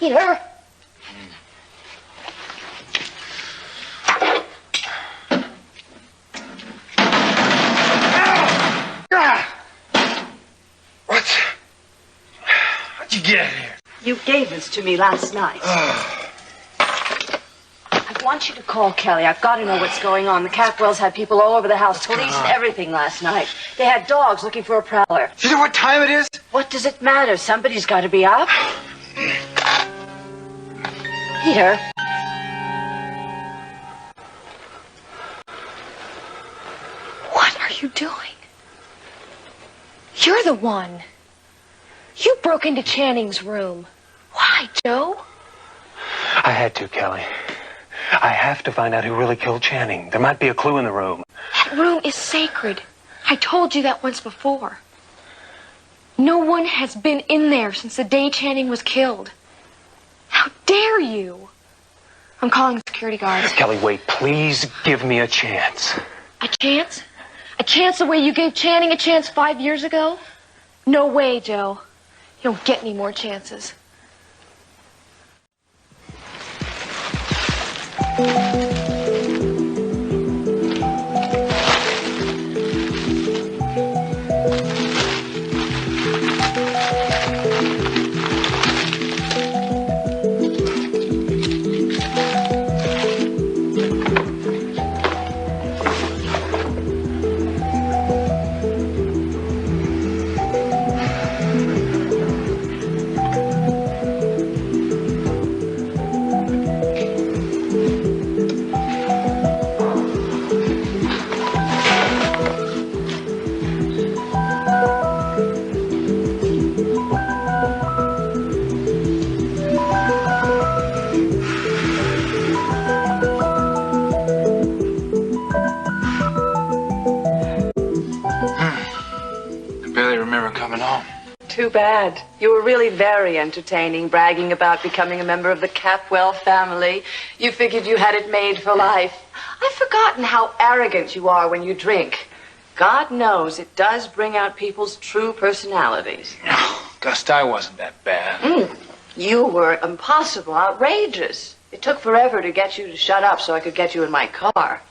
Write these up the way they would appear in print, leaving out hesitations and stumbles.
Peter! How'd you get here? You gave this to me last night. I want you to call Kelly. I've got to know what's going on. The Capwells had people all over the house, police and everything last night. They had dogs looking for a prowler. Do you know what time it is? What does it matter? Somebody's got to be up. Peter. What are you doing? You're the one. You broke into Channing's room. Why, Joe? I had to, Kelly. I have to find out who really killed Channing. There might be a clue in the room. That room is sacred. I told you that once before. No one has been in there since the day Channing was killed. How dare you? I'm calling the security guards. Kelly, wait. Please give me a chance. A chance? A chance the way you gave Channing a chance 5 years ago? No way, Joe. You don't get any more chances. Too bad. You were really very entertaining, bragging about becoming a member of the Capwell family. You figured you had it made for life. I've forgotten how arrogant you are when you drink. God knows it does bring out people's true personalities. Oh, Gust, I wasn't that bad. You were impossible, outrageous. It took forever to get you to shut up so I could get you in my car.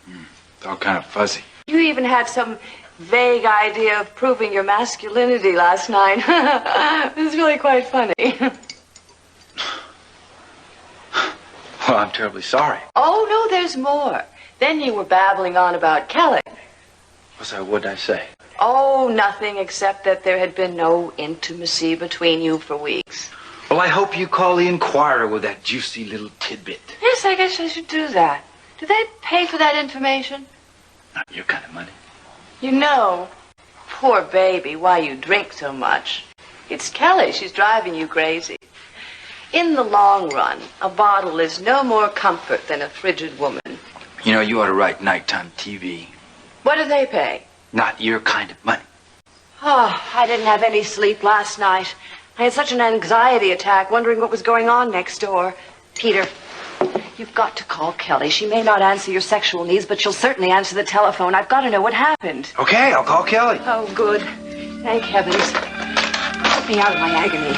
It's all kind of fuzzy. You even had some vague idea of proving your masculinity last night. It was really quite funny. Well, I'm terribly sorry. Oh, no, there's more. Then you were babbling on about Kelly. What'd I say? Oh, nothing except that there had been no intimacy between you for weeks. Well, I hope you call the Inquirer with that juicy little tidbit. Yes, I guess I should do that. Do they pay for that information? Not your kind of money. You know, poor baby, why you drink so much. It's Kelly. She's driving you crazy. In the long run, a bottle is no more comfort than a frigid woman. You know, you ought to write nighttime TV. What do they pay? Not your kind of money. Oh, I didn't have any sleep last night. I had such an anxiety attack, wondering what was going on next door. Peter, you've got to call Kelly. She may not answer your sexual needs, but she'll certainly answer the telephone. I've got to know what happened. Okay, I'll call Kelly. Oh, good. Thank heavens. Put me out of my agony.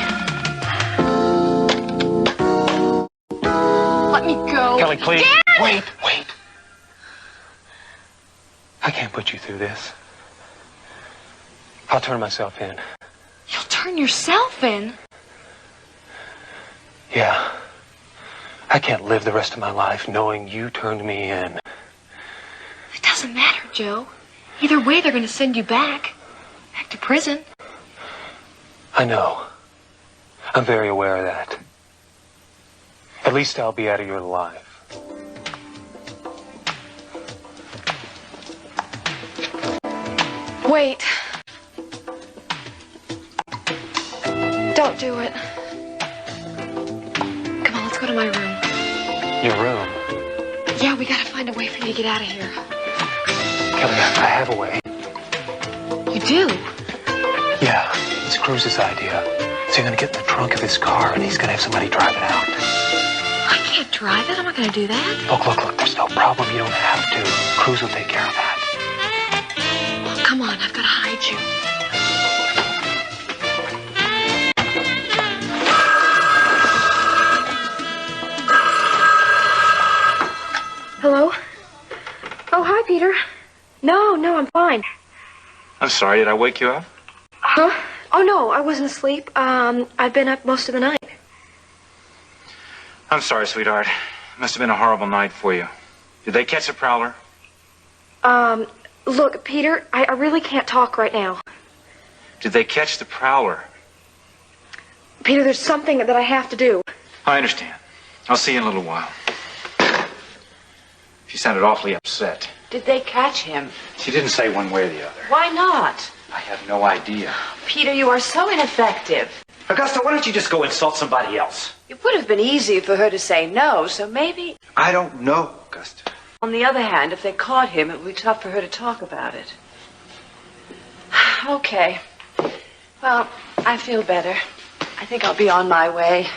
Let me go. Kelly, please. Dad! Wait. I can't put you through this. I'll turn myself in. You'll turn yourself in? Yeah. I can't live the rest of my life knowing you turned me in. It doesn't matter, Joe. Either way, they're going to send you back. Back to prison. I know. I'm very aware of that. At least I'll be out of your life. Wait. Don't do it. Come on, let's go to my room. Your room? Yeah, we gotta find a way for you to get out of here. Kelly, I have a way. You do? Yeah, it's Cruz's idea. So you're gonna get in the trunk of his car and he's gonna have somebody drive it out. I can't drive it. I'm not gonna do that. Look, there's no problem. You don't have to. Cruz will take care of that. Well, come on, I've gotta hide you. Peter. No, I'm fine. I'm sorry, did I wake you up? Huh? Oh, no, I wasn't asleep. I've been up most of the night. I'm sorry, sweetheart. Must have been a horrible night for you. Did they catch the prowler? Look, Peter, I really can't talk right now. Did they catch the prowler? Peter, there's something that I have to do. I understand. I'll see you in a little while. She sounded awfully upset. Did they catch him? She didn't say one way or the other. Why not? I have no idea. Peter, you are so ineffective. Augusta, why don't you just go insult somebody else? It would have been easy for her to say no, so maybe... I don't know, Augusta. On the other hand, if they caught him, it would be tough for her to talk about it. Okay. Well, I feel better. I think I'll be on my way.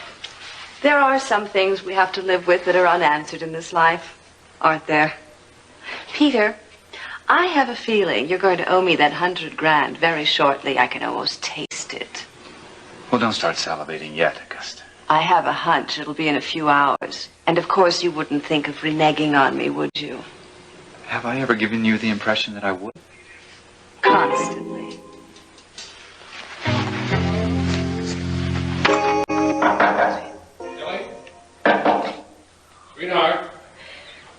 There are some things we have to live with that are unanswered in this life, aren't there? Peter, I have a feeling you're going to owe me that $100,000 very shortly. I can almost taste it. Well, don't start salivating yet, Augusta. I have a hunch it'll be in a few hours. And of course you wouldn't think of reneging on me, would you? Have I ever given you the impression that I would? Constantly. Kelly? Sweetheart,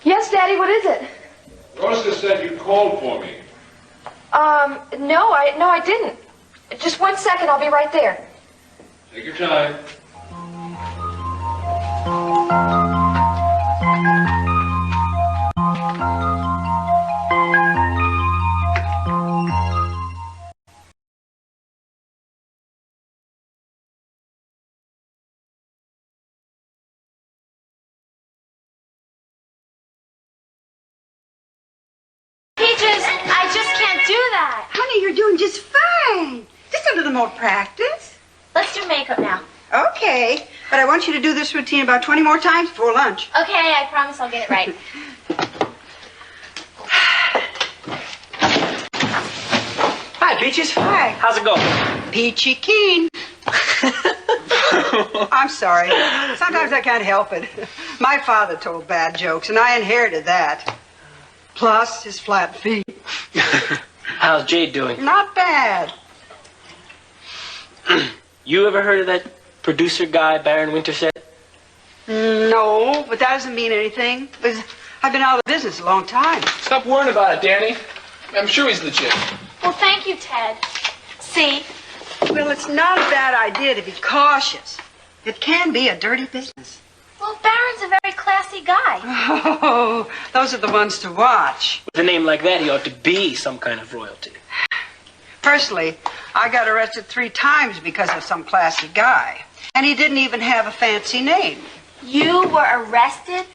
Yes, Daddy, what is it? Rosa said you called for me. No, I didn't. Just 1 second, I'll be right there. Take your time. Peaches, I just can't do that. Honey, you're doing just fine. Just a little more practice. Let's do makeup now. Okay, but I want you to do this routine about 20 more times before lunch. Okay, I promise I'll get it right. Hi, Peaches. Hi. How's it going? Peachy keen. I'm sorry. Sometimes I can't help it. My father told bad jokes, and I inherited that. Plus his flat feet. How's Jade doing? Not bad. You ever heard of that producer guy, Baron Winterset? No, but that doesn't mean anything. Because I've been out of the business a long time. Stop worrying about it, Danny. I'm sure he's legit. Well, thank you, Ted. See? Well, it's not a bad idea to be cautious. It can be a dirty business. Well, Baron's a very classy guy. Oh, those are the ones to watch. With a name like that, he ought to be some kind of royalty. Personally, I got arrested 3 times because of some classy guy. And he didn't even have a fancy name. You were arrested?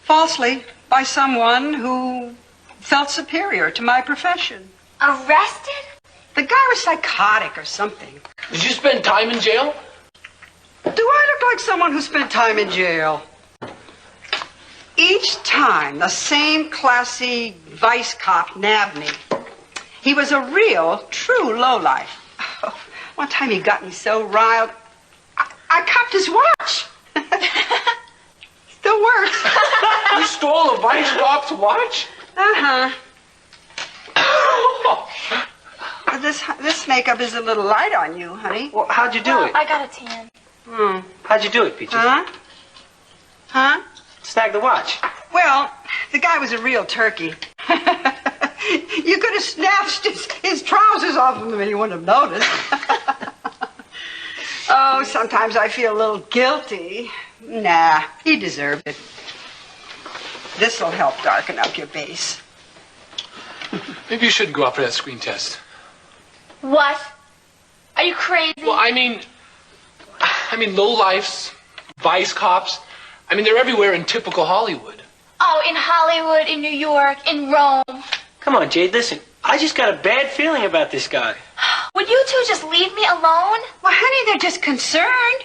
Falsely, by someone who felt superior to my profession. Arrested? The guy was psychotic or something. Did you spend time in jail? Do I look like someone who spent time in jail? Each time, the same classy vice cop nabbed me. He was a real, true lowlife. Oh, one time he got me so riled, I copped his watch. Still works. You stole a vice cop's watch? Uh-huh. This makeup is a little light on you, honey. Well, how'd you do it? I got a tan. How'd you do it, Peaches? Huh? Snag the watch. Well, the guy was a real turkey. You could have snatched his trousers off him and he wouldn't have noticed. Oh, sometimes I feel a little guilty. Nah, he deserved it. This'll help darken up your base. Maybe you shouldn't go out for that screen test. What? Are you crazy? Well, I mean, lowlifes, vice cops. I mean, they're everywhere in typical Hollywood. Oh, in Hollywood, in New York, in Rome. Come on, Jade, listen. I just got a bad feeling about this guy. Would you two just leave me alone? Well, honey, they're just concerned.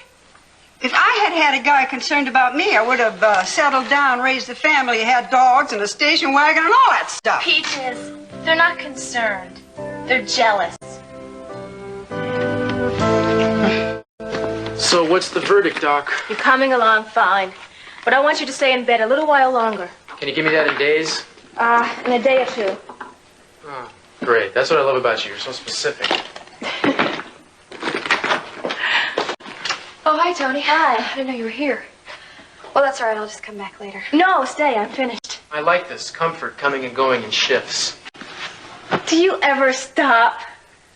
If I had had a guy concerned about me, I would have settled down, raised a family, had dogs and a station wagon and all that stuff. Peaches, they're not concerned. They're jealous. So what's the verdict, Doc? You're coming along fine. But I want you to stay in bed a little while longer. Can you give me that in days? In a day or two. Oh, great. That's what I love about you. You're so specific. Oh, hi, Tony. Hi. I didn't know you were here. Well, that's all right. I'll just come back later. No, stay. I'm finished. I like this comfort coming and going in shifts. Do you ever stop?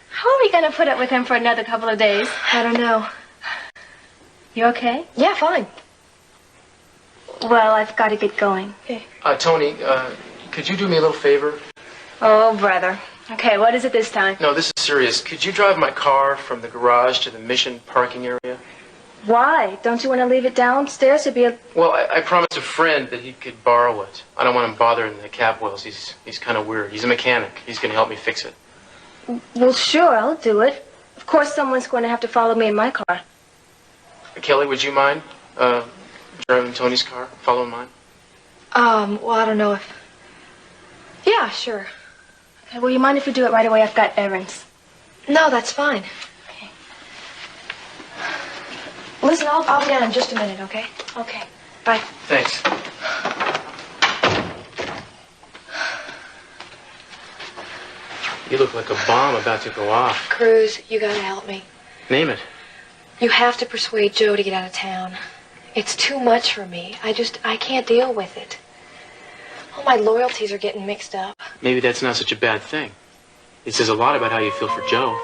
How are we going to put up with him for another couple of days? I don't know. You okay? Yeah, fine. Well, I've got to get going. Okay. Tony, could you do me a little favor? Oh, brother. Okay, what is it this time? No, this is serious. Could you drive my car from the garage to the Mission parking area? Why? Don't you want to leave it downstairs to be a... Well, I promised a friend that he could borrow it. I don't want him bothering the Capwells. He's kind of weird. He's a mechanic. He's going to help me fix it. Well, sure, I'll do it. Of course, someone's going to have to follow me in my car. Kelly, would you mind driving Tony's car, following mine? Well, I don't know if... Yeah, sure. Okay, well, you mind if you do it right away? I've got errands. No, that's fine. Okay. Listen, I'll be down in just a minute, okay? Okay. Bye. Thanks. You look like a bomb about to go off. Cruz, you gotta help me. Name it. You have to persuade Joe to get out of town. It's too much for me. I can't deal with it. All my loyalties are getting mixed up. Maybe that's not such a bad thing. It says a lot about how you feel for Joe.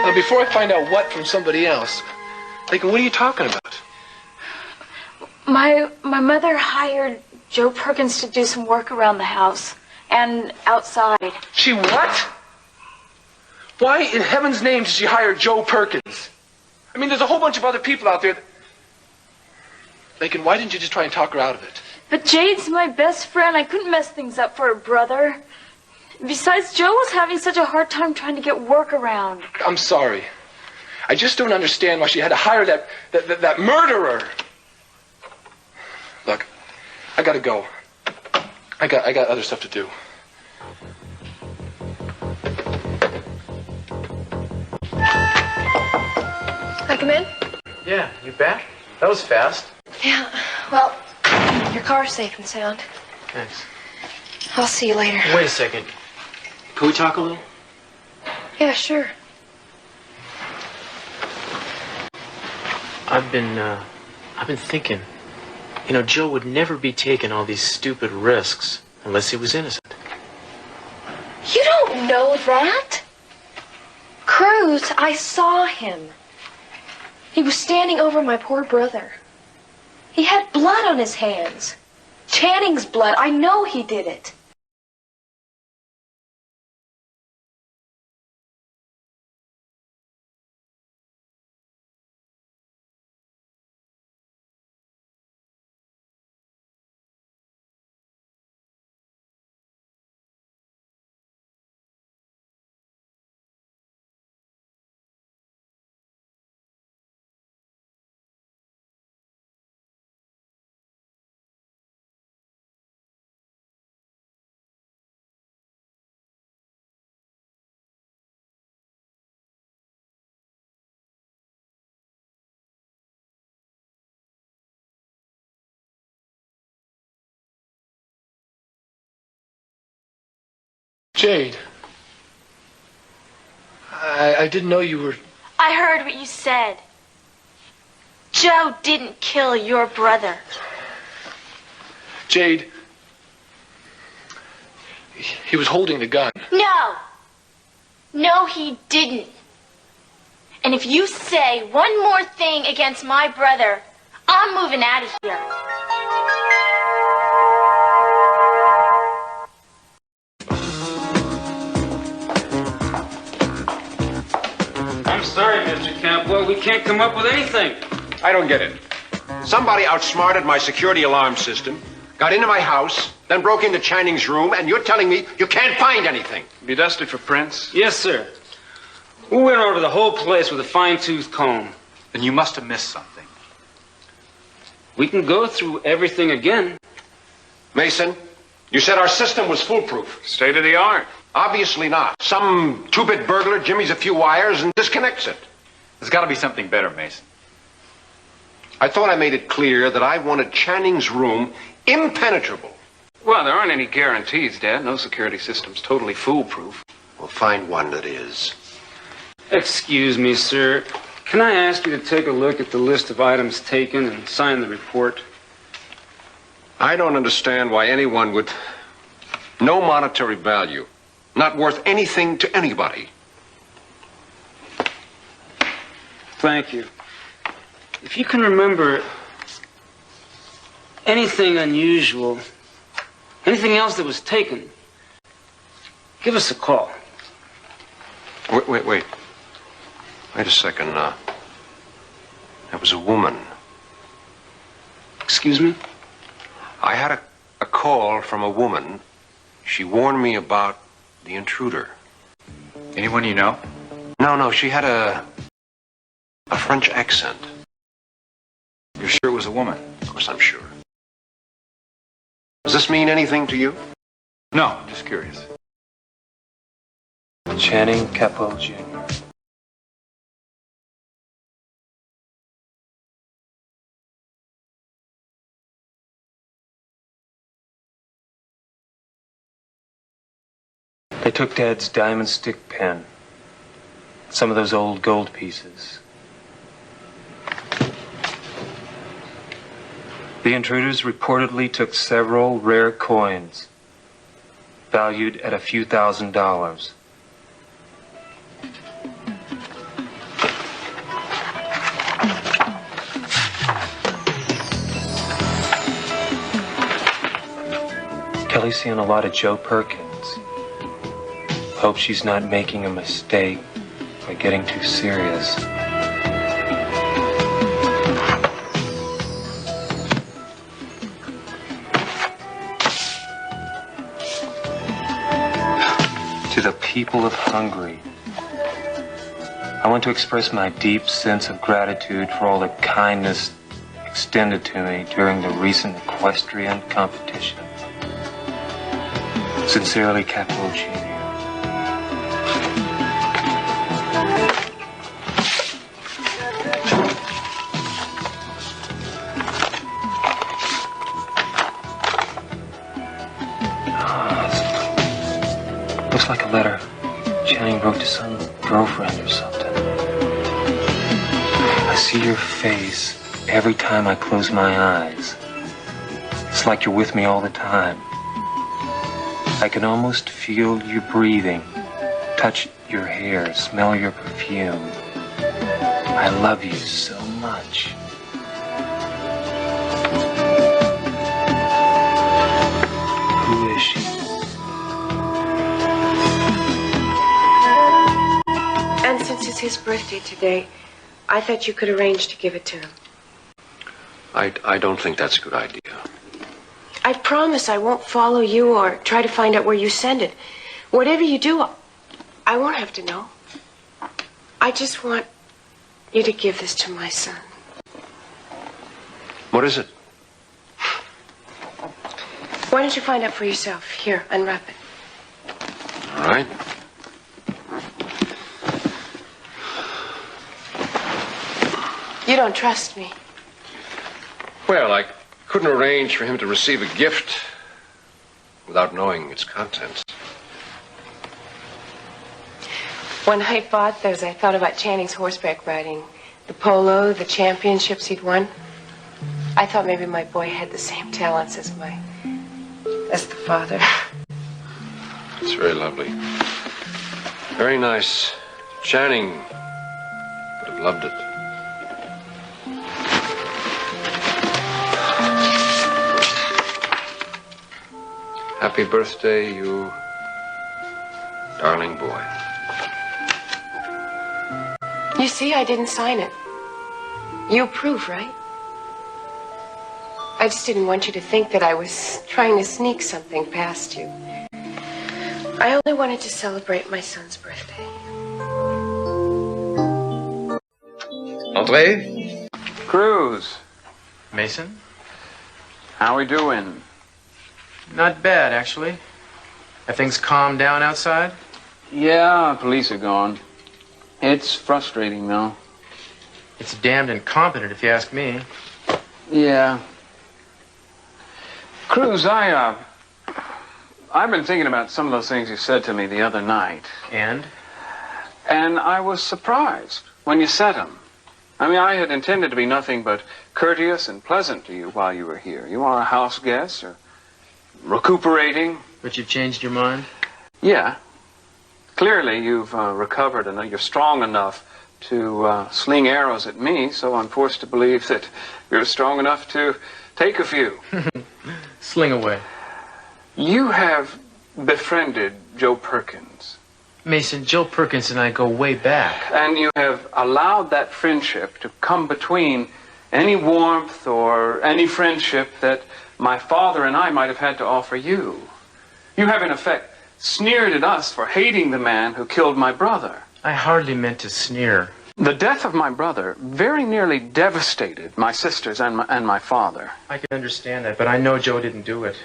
Now, before I find out what from somebody else, what are you talking about? My mother hired Joe Perkins to do some work around the house and outside. She what? Why in heaven's name did she hire Joe Perkins? I mean, there's a whole bunch of other people out there that... Lakin, why didn't you just try and talk her out of it? But Jade's my best friend. I couldn't mess things up for her brother. Besides, Joe was having such a hard time trying to get work around. I'm sorry. I just don't understand why she had to hire that murderer. Look, I gotta go. I got other stuff to do. Can I come in? Yeah, you bet. That was fast. Yeah, well, your car's safe and sound. Thanks. I'll see you later. Wait a second. Can we talk a little? Yeah, sure. I've been thinking. You know, Joe would never be taking all these stupid risks unless he was innocent. You don't know that? Cruz, I saw him. He was standing over my poor brother. He had blood on his hands. Channing's blood. I know he did it. Jade. I didn't know you were... I heard what you said. Joe didn't kill your brother. Jade. He was holding the gun. No. No, he didn't. And if you say one more thing against my brother, I'm moving out of here. I'm sorry, Mr. Campbell. We can't come up with anything. I don't get it. Somebody outsmarted my security alarm system, got into my house, then broke into Channing's room, and you're telling me you can't find anything. You dusted for prints? Yes, sir. We went over the whole place with a fine-tooth comb. Then you must have missed something. We can go through everything again. Mason, you said our system was foolproof. State of the art. Obviously not. Some two-bit burglar jimmies a few wires and disconnects it. There's got to be something better, Mason. I thought I made it clear that I wanted Channing's room impenetrable. Well, there aren't any guarantees, Dad. No security system's totally foolproof. We'll find one that is. Excuse me, sir. Can I ask you to take a look at the list of items taken and sign the report? I don't understand why anyone would... No monetary value. Not worth anything to anybody. Thank you. If you can remember anything unusual, anything else that was taken, give us a call. Wait. Wait a second. That was a woman. Excuse me? I had a call from a woman. She warned me about the intruder. Anyone you know? No, she had a French accent. You're sure it was a woman? Of course I'm sure. Does this mean anything to you? No, just curious. Channing Capwell Jr. They took Dad's diamond stick pen, some of those old gold pieces. The intruders reportedly took several rare coins, valued at a few $1,000s. Kelly's seeing a lot of Joe Perkins. Hope she's not making a mistake or getting too serious. To the people of Hungary, I want to express my deep sense of gratitude for all the kindness extended to me during the recent equestrian competition. Sincerely, Capwell Jr. Looks like a letter Channing wrote to some girlfriend or something. I see your face every time I close my eyes. It's like you're with me all the time. I can almost feel you breathing, touch your hair, smell your perfume. I love you so much. Who is she? And since it's his birthday today, I thought you could arrange to give it to him. I don't think that's a good idea. I promise I won't follow you or try to find out where you send it. Whatever you do, I won't have to know. I just want you to give this to my son. What is it? Why don't you find out for yourself? Here, unwrap it. All right. You don't trust me. Well, I couldn't arrange for him to receive a gift without knowing its contents. When I bought those, I thought about Channing's horseback riding, the polo, the championships he'd won. I thought maybe my boy had the same talents as the father. It's very lovely. Very nice. Channing would have loved it. Happy birthday, you darling boy. You see, I didn't sign it. You approve, right? I just didn't want you to think that I was trying to sneak something past you. I only wanted to celebrate my son's birthday. André? Cruz. Mason? How we doing? Not bad, actually. Have things calmed down outside? Yeah, police are gone. It's frustrating, though. It's damned incompetent, if you ask me. Yeah. Cruz, I've been thinking about some of those things you said to me the other night. And? And I was surprised when you said them. I mean, I had intended to be nothing but courteous and pleasant to you while you were here. You are a house guest or recuperating. But you've changed your mind? Yeah. Clearly, you've recovered and you're strong enough to sling arrows at me, so I'm forced to believe that you're strong enough to take a few. Sling away. You have befriended Joe Perkins. Mason, Joe Perkins and I go way back. And you have allowed that friendship to come between any warmth or any friendship that my father and I might have had to offer you. You have, in effect, sneered at us for hating the man who killed my brother. I hardly meant to sneer. The death of my brother very nearly devastated my sisters and my father. I can understand that, but I know Joe didn't do it.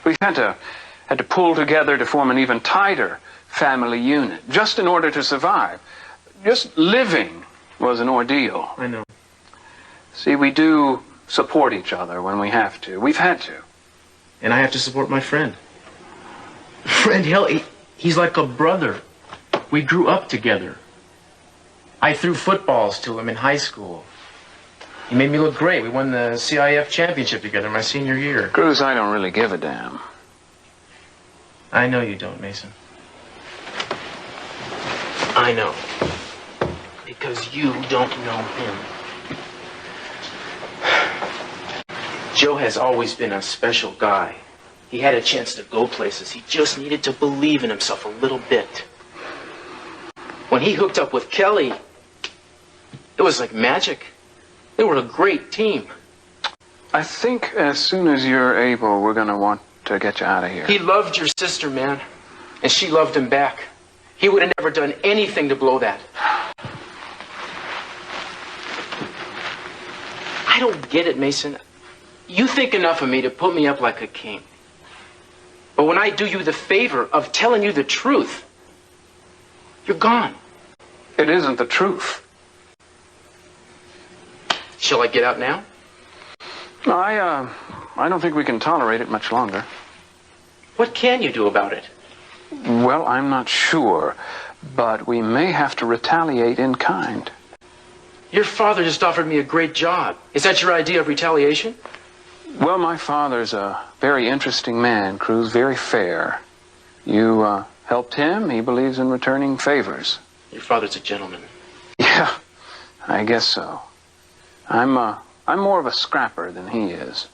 We've had to pull together to form an even tighter family unit, just in order to survive. Just living was an ordeal. I know. See, we do support each other when we have to. We've had to. And I have to support my friend. Friend, hell, he's like a brother. We grew up together. I threw footballs to him in high school. He made me look great. We won the CIF championship together my senior year. Cruz, I don't really give a damn. I know you don't, Mason. I know. Because you don't know him. Joe has always been a special guy. He had a chance to go places. He just needed to believe in himself a little bit. When he hooked up with Kelly, it was like magic. They were a great team. I think as soon as you're able, we're going to want to get you out of here. He loved your sister, man. And she loved him back. He would have never done anything to blow that. I don't get it, Mason. You think enough of me to put me up like a king. But when I do you the favor of telling you the truth, you're gone. It isn't the truth. Shall I get out now? I don't think we can tolerate it much longer. What can you do about it? Well, I'm not sure, but we may have to retaliate in kind. Your father just offered me a great job. Is that your idea of retaliation? Well, my father's a very interesting man, Cruz, very fair. You helped him. He believes in returning favors. Your father's a gentleman. Yeah, I guess so. I'm more of a scrapper than he is.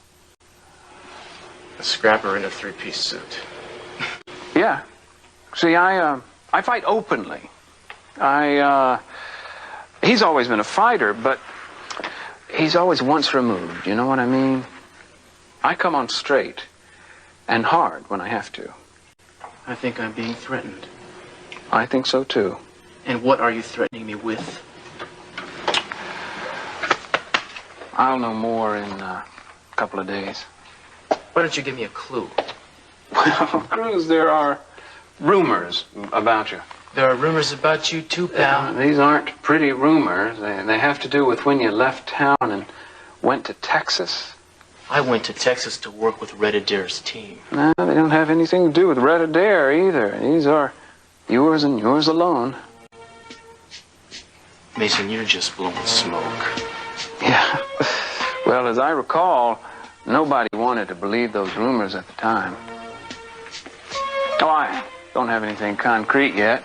A scrapper in a three-piece suit. Yeah. See, I fight openly. He's always been a fighter, but he's always once removed, you know what I mean? I come on straight and hard when I have to. I think I'm being threatened. I think so, too. And what are you threatening me with? I'll know more in a couple of days. Why don't you give me a clue? Well, Cruz, there are rumors about you. There are rumors about you too, pal. These aren't pretty rumors. They have to do with when you left town and went to Texas. I went to Texas to work with Red Adair's team. No, they don't have anything to do with Red Adair either. These are yours and yours alone. Mason, you're just blowing smoke. Yeah. Well, as I recall, nobody wanted to believe those rumors at the time. Oh, I don't have anything concrete yet.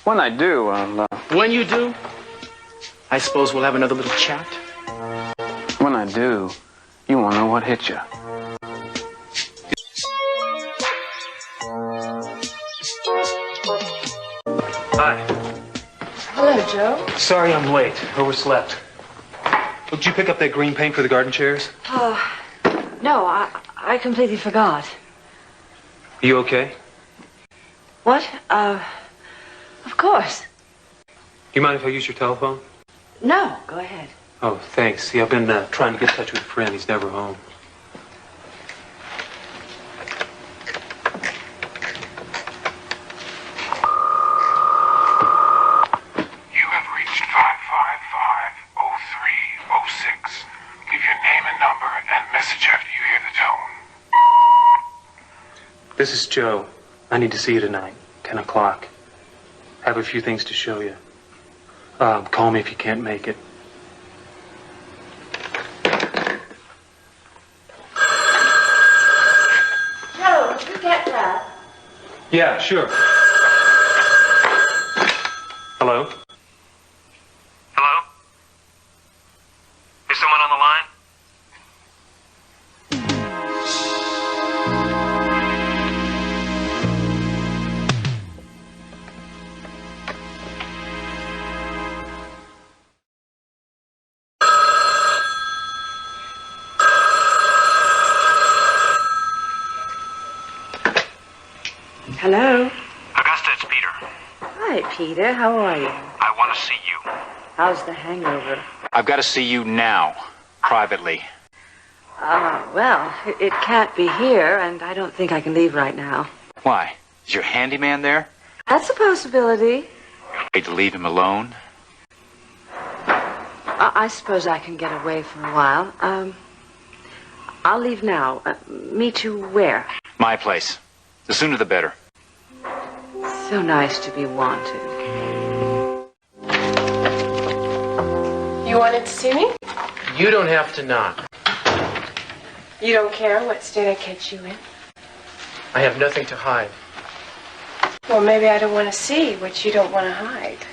When I do, I'll... When you do, I suppose we'll have another little chat. When I do, you won't know what hit you. Hi. Hello, Joe. Sorry I'm late. Overslept. Did you pick up that green paint for the garden chairs? No, I completely forgot. Are you okay? What? Of course. Do you mind if I use your telephone? No, go ahead. Oh, thanks. See, I've been trying to get in touch with a friend. He's never home. You have reached 55503. This is Joe. I need to see you tonight, 10 o'clock. Have a few things to show you. Call me if you can't make it. Joe, did you get that? Yeah, sure. Hello? Hello? Is someone on the line? Hello? Augusta, it's Peter. Hi, Peter. How are you? I want to see you. How's the hangover? I've got to see you now, privately. Well, it can't be here, and I don't think I can leave right now. Why? Is your handyman there? That's a possibility. Afraid to leave him alone? I suppose I can get away for a while. I'll leave now. Meet you where? My place. The sooner the better. So nice to be wanted. You wanted to see me? You don't have to knock. You don't care what state I catch you in? I have nothing to hide. Well, maybe I don't want to see what you don't want to hide.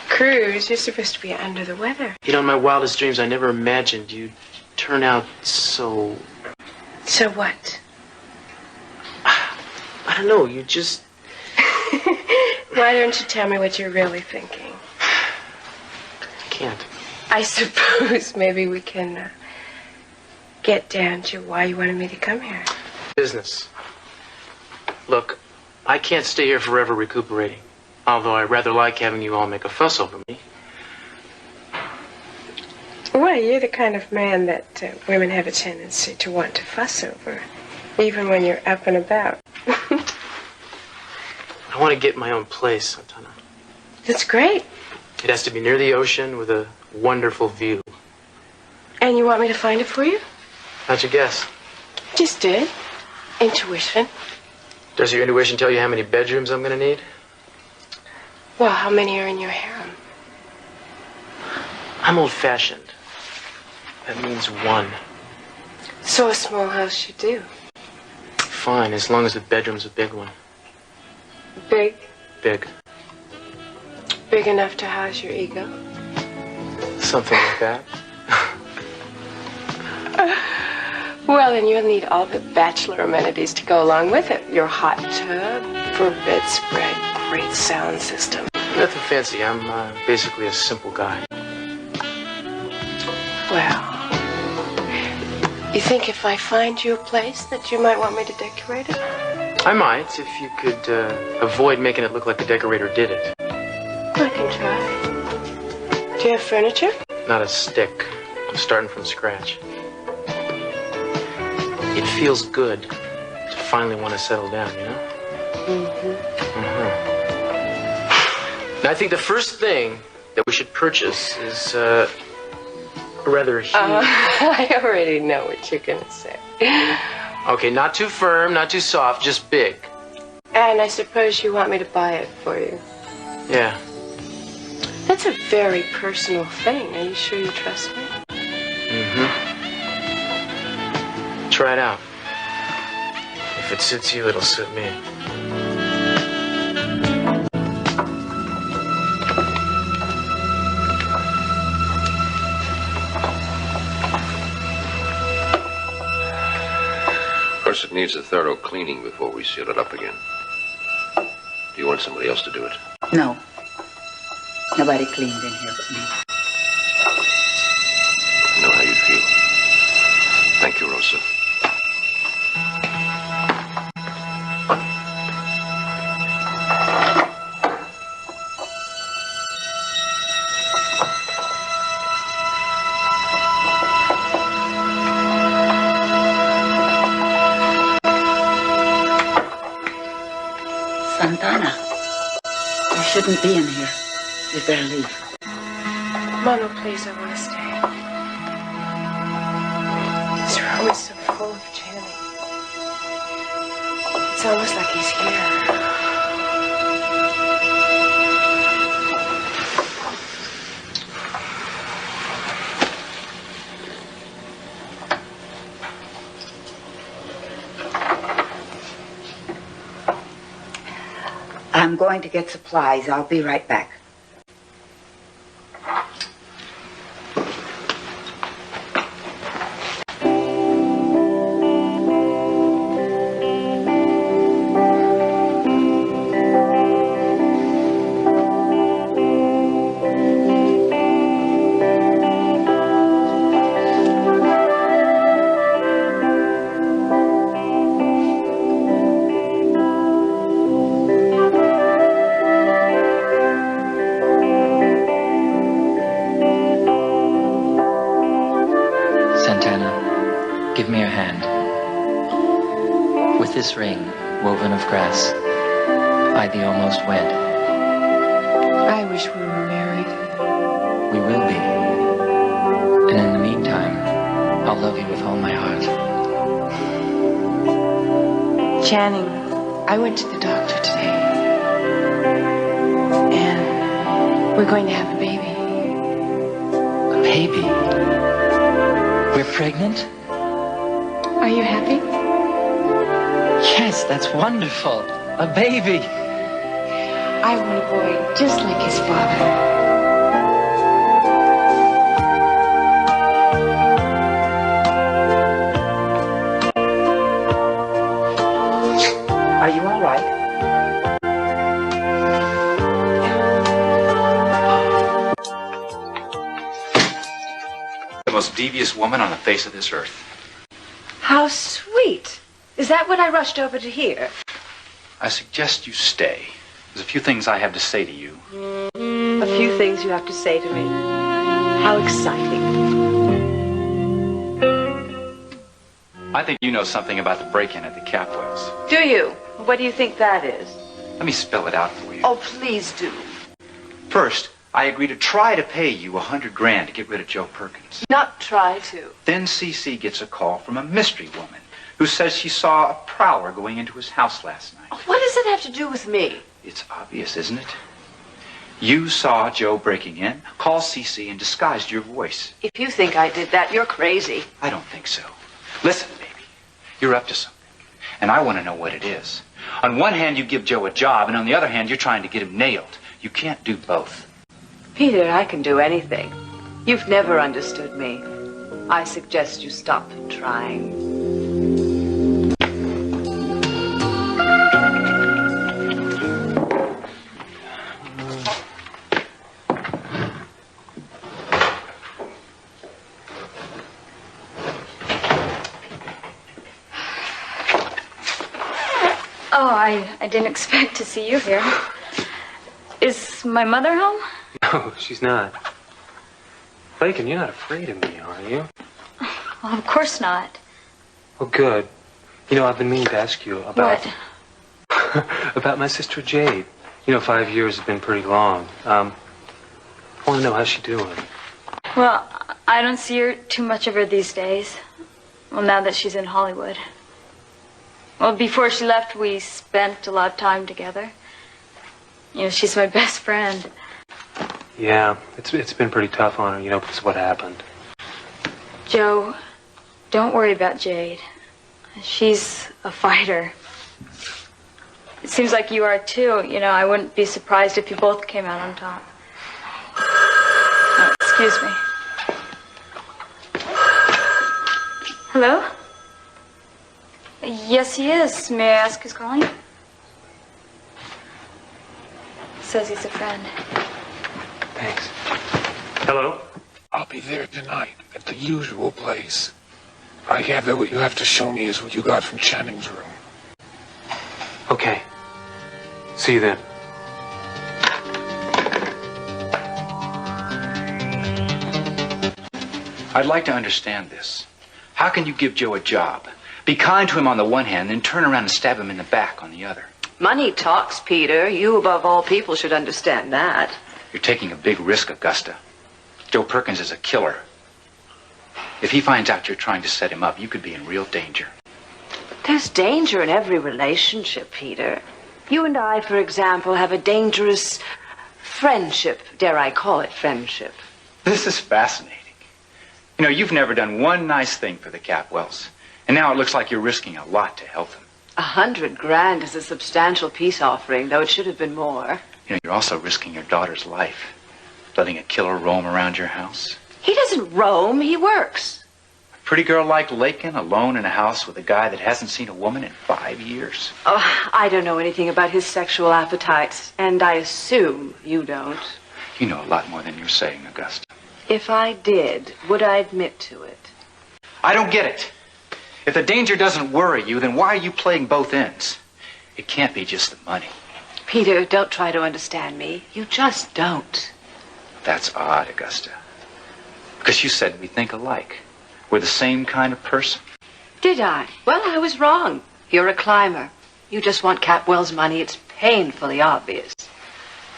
Cruz, you're supposed to be under the weather. You know, in my wildest dreams, I never imagined you'd turn out so... So what? I don't know, you just... Why don't you tell me what you're really thinking? I can't. I suppose maybe we can get down to why you wanted me to come here. Business. Look, I can't stay here forever recuperating. Although I rather like having you all make a fuss over me. Well, you're the kind of man that women have a tendency to want to fuss over, even when you're up and about. I want to get my own place, Santana. That's great. It has to be near the ocean with a wonderful view. And you want me to find it for you? How'd you guess? Just did. Intuition. Does your intuition tell you how many bedrooms I'm going to need? Well, how many are in your harem? I'm old-fashioned. That means one. So a small house should do. Fine, as long as the bedroom's a big one. Big? Big. Big enough to house your ego? Something like that. Well, then you'll need all the bachelor amenities to go along with it. Your hot tub, for bedspread, great sound system. Nothing fancy. I'm basically a simple guy. Well, you think if I find you a place that you might want me to decorate it? I might, if you could avoid making it look like the decorator did it. I can try. Do you have furniture? Not a stick. I'm starting from scratch. It feels good to finally want to settle down, you know? Now, I think the first thing that we should purchase is rather huge. I already know what you're going to say. Okay, not too firm, not too soft, just big. And I suppose you want me to buy it for you. Yeah. That's a very personal thing. Are you sure you trust me? Try it out. If it suits you, it'll suit me. Of course, it needs a thorough cleaning before we seal it up again. Do you want somebody else to do it? No. Nobody cleaned in here but me. I know how you feel. Thank you, Rosa. Santana, you shouldn't be in here. You'd better leave. Mama, please, I want to stay. This room is so full of change. It's almost like he's here. I'm going to get supplies. I'll be right back. Give me your hand. With this ring, woven of grass, I thee almost wed. I wish we were married. We will be. And in the meantime, I'll love you with all my heart. Channing, I went to the doctor today. And we're going to have a baby. A baby? We're pregnant? Are you happy? Yes, that's wonderful. A baby. I want a boy just like his father. Are you all right? The most devious woman on the face of this earth. How sweet. Is that what I rushed over to hear? I suggest you stay. There's a few things I have to say to you. A few things you have to say to me. How exciting. I think you know something about the break-in at the Capwells. Do you? What do you think that is? Let me spell it out for you. Oh, please do. First, I agree to try to pay you $100 grand to get rid of Joe Perkins. Not try to. Then CC gets a call from a mystery woman who says she saw a prowler going into his house last night. What does it have to do with me? It's obvious, isn't it? You saw Joe breaking in, called CC, and disguised your voice. If you think I did that, you're crazy. I don't think so. Listen, baby, you're up to something, and I want to know what it is. On one hand, you give Joe a job, and on the other hand, you're trying to get him nailed. You can't do both. Peter, I can do anything. You've never understood me. I suggest you stop trying. Oh, I didn't expect to see you here. Is my mother home? No, she's not. Lakin, you're not afraid of me, are you? Well, of course not. Oh, good. You know, I've been meaning to ask you about... What? about my sister Jade. You know, 5 years has been pretty long. I want to know how she's doing. Well, I don't see her too much of her these days. Well, now that she's in Hollywood. Well, before she left, we spent a lot of time together. You know, she's my best friend. Yeah, it's been pretty tough on her, you know, because of what happened. Joe, don't worry about Jade. She's a fighter. It seems like you are too. You know, I wouldn't be surprised if you both came out on top. Oh, excuse me. Hello? Yes, he is. May I ask who's calling? Says he's a friend. Thanks. Hello? I'll be there tonight at the usual place. I gather what you have to show me is what you got from Channing's room. Okay. See you then. I'd like to understand this. How can you give Joe a job, be kind to him on the one hand, then turn around and stab him in the back on the other? Money talks, Peter. You, above all people, should understand that. You're taking a big risk, Augusta. Joe Perkins is a killer. If he finds out you're trying to set him up, you could be in real danger. There's danger in every relationship, Peter. You and I, for example, have a dangerous friendship. Dare I call it friendship? This is fascinating. You know, you've never done one nice thing for the Capwells. And now it looks like you're risking a lot to help them. $100,000 is a substantial peace offering, though it should have been more. You know, you're also risking your daughter's life. Letting a killer roam around your house. He doesn't roam, he works. A pretty girl like Lakin alone in a house with a guy that hasn't seen a woman in 5 years. Oh, I don't know anything about his sexual appetites, and I assume you don't. You know a lot more than you're saying, Augusta. If I did, would I admit to it? I don't get it. If the danger doesn't worry you, then why are you playing both ends? It can't be just the money. Peter, don't try to understand me. You just don't. That's odd, Augusta. Because you said we think alike. We're the same kind of person. Did I? Well, I was wrong. You're a climber. You just want Capwell's money. It's painfully obvious.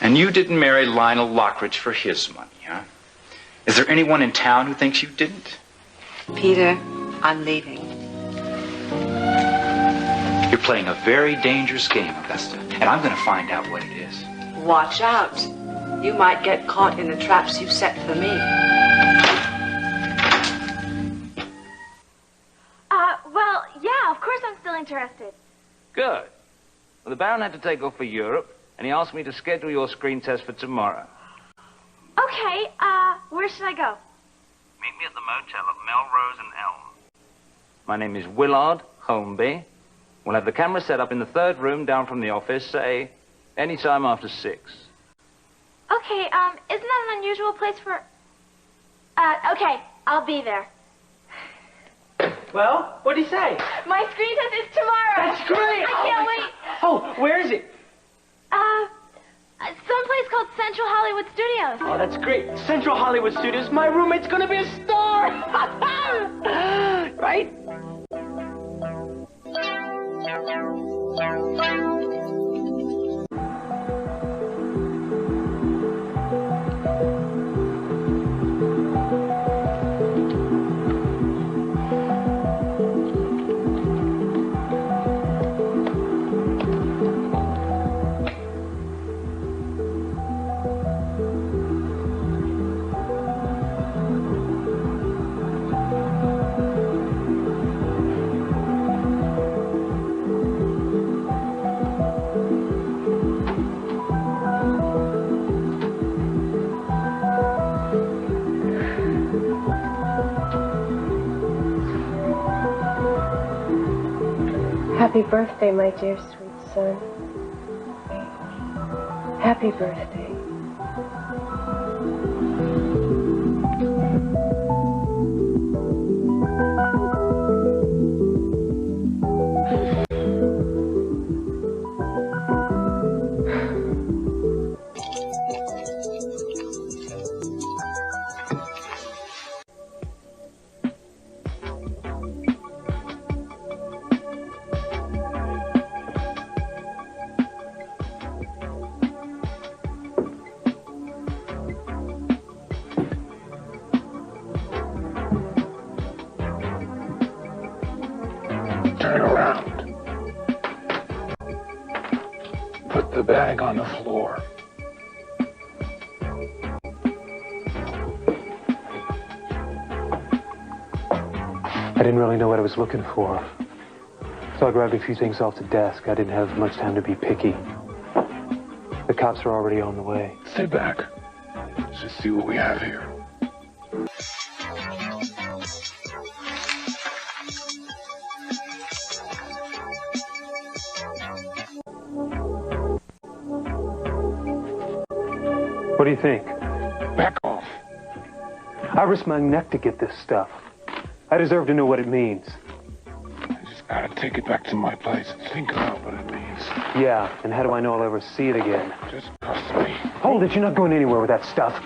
And you didn't marry Lionel Lockridge for his money, huh? Is there anyone in town who thinks you didn't? Peter, I'm leaving. You're playing a very dangerous game, Augusta. And I'm going to find out what it is. Watch out. You might get caught in the traps you set for me. Well, yeah, of course I'm still interested. Good. Well, the Baron had to take off for Europe, and he asked me to schedule your screen test for tomorrow. Okay, where should I go? Meet me at the motel at Melrose and Elm. My name is Willard Holmby. We'll have the camera set up in the 3rd room down from the office, say, any time after 6. Okay, isn't that an unusual place for... okay, I'll be there. Well, what'd he say? My screen test is tomorrow. That's great. I can't wait. Oh, where is it? Someplace called Central Hollywood Studios. Oh, that's great. Central Hollywood Studios. My roommate's gonna be a star. Right? Happy birthday, my dear sweet son. Happy birthday. Turn around. Put the bag on the floor. I didn't really know what I was looking for. So I grabbed a few things off the desk. I didn't have much time to be picky. The cops are already on the way. Sit back. Let's just see what we have here. What do you think? Back off. I risked my neck to get this stuff. I deserve to know what it means. I just gotta take it back to my place and think about what it means. Yeah, and how do I know I'll ever see it again? Just trust me. Hold it, you're not going anywhere with that stuff.